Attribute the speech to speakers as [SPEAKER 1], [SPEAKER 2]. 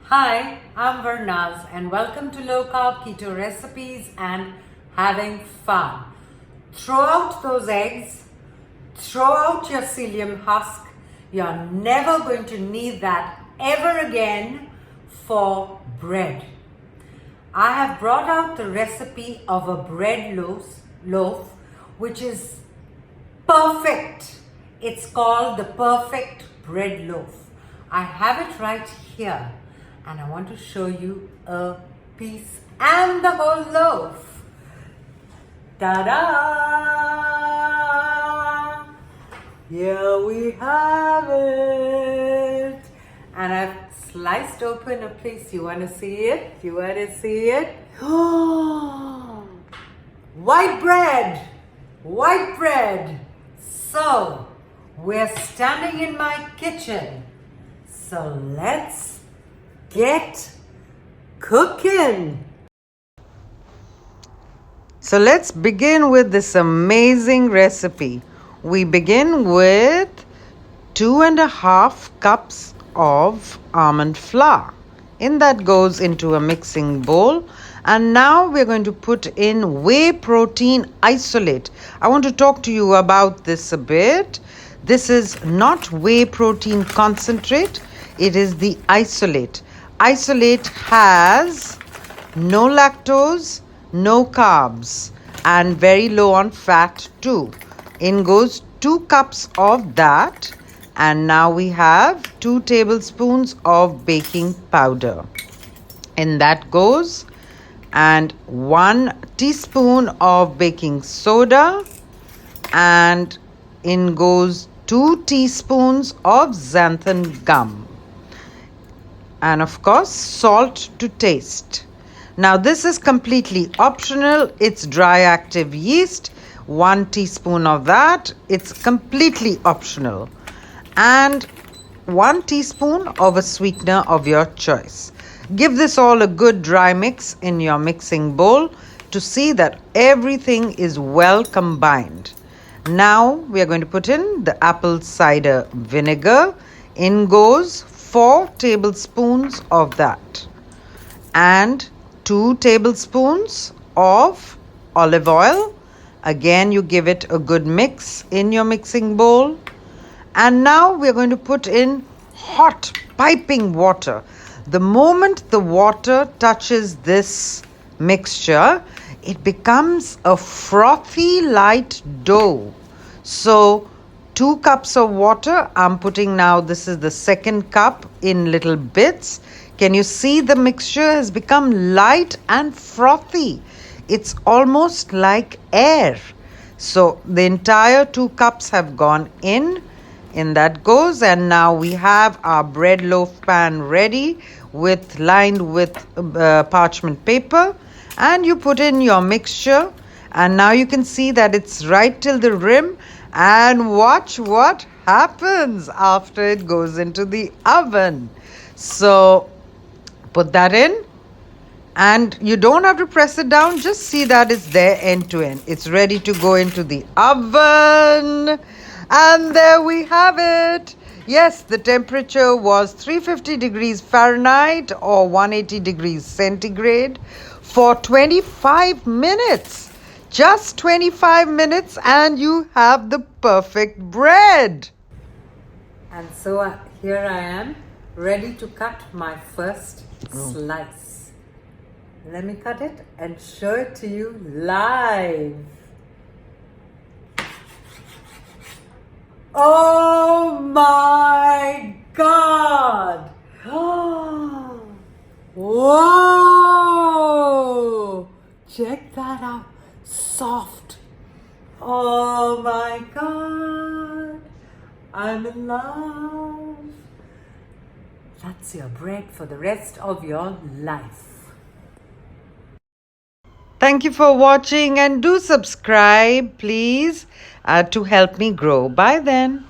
[SPEAKER 1] Hi, I'm Varnaz and welcome to Low Carb Keto Recipes and Having Fun. Throw out those eggs, throw out your psyllium husk. You're never going to need that ever again for bread. I have brought out the recipe of a bread loaf which is perfect. It's called the perfect bread loaf. I have it right here and I want to show you a piece and the whole loaf. Ta-da! Here we have it. And I've sliced open a piece. You want to see it? You want to see it? White bread! White bread! So, we're standing in my kitchen. So let's get cooking. So let's begin with this amazing recipe. We begin with 2.5 cups of almond flour. In that goes into a mixing bowl. And now we're going to put in whey protein isolate. I want to talk to you about this a bit. This is not whey protein concentrate. It is the isolate. Isolate has no lactose, no carbs, and very low on fat too. In goes 2 cups of that. And now we have 2 tablespoons of baking powder. In that goes and 1 teaspoon of baking soda, and in goes 2 teaspoons of xantham gum, and of course salt to taste. Now this is completely optional. It's dry active yeast, 1 teaspoon of that. It's completely optional, and 1 teaspoon of a sweetener of your choice. Give this all a good dry mix in your mixing bowl to see that everything is well combined. Now we are going to put in the apple cider vinegar. In goes 4 tablespoons of that, and 2 tablespoons of olive oil. Again, you give it a good mix in your mixing bowl. And now we are going to put in hot piping water. The moment the water touches this mixture, it becomes a frothy light dough. So 2 cups of water I'm putting now. This is the second cup in little bits. Can you see the mixture has become light and frothy? It's almost like air. So the entire 2 cups have gone in. In that goes, and now we have our bread loaf pan ready, lined with parchment paper, and you put in your mixture, and now you can see that it's right till the rim, and watch what happens after it goes into the oven. So put that in, and you don't have to press it down, just see that it's there end to end. It's ready to go into the oven. And there we have it. Yes, the temperature was 350 degrees Fahrenheit or 180 degrees centigrade for 25 minutes. Just 25 minutes and you have the perfect bread. And so here I am, ready to cut my first slice. Let me cut it and show it to you live. Oh my God! Whoa! Check that out. Soft. Oh my God! I'm in love. That's your bread for the rest of your life. Thank you for watching, and do subscribe, please, to help me grow. Bye then.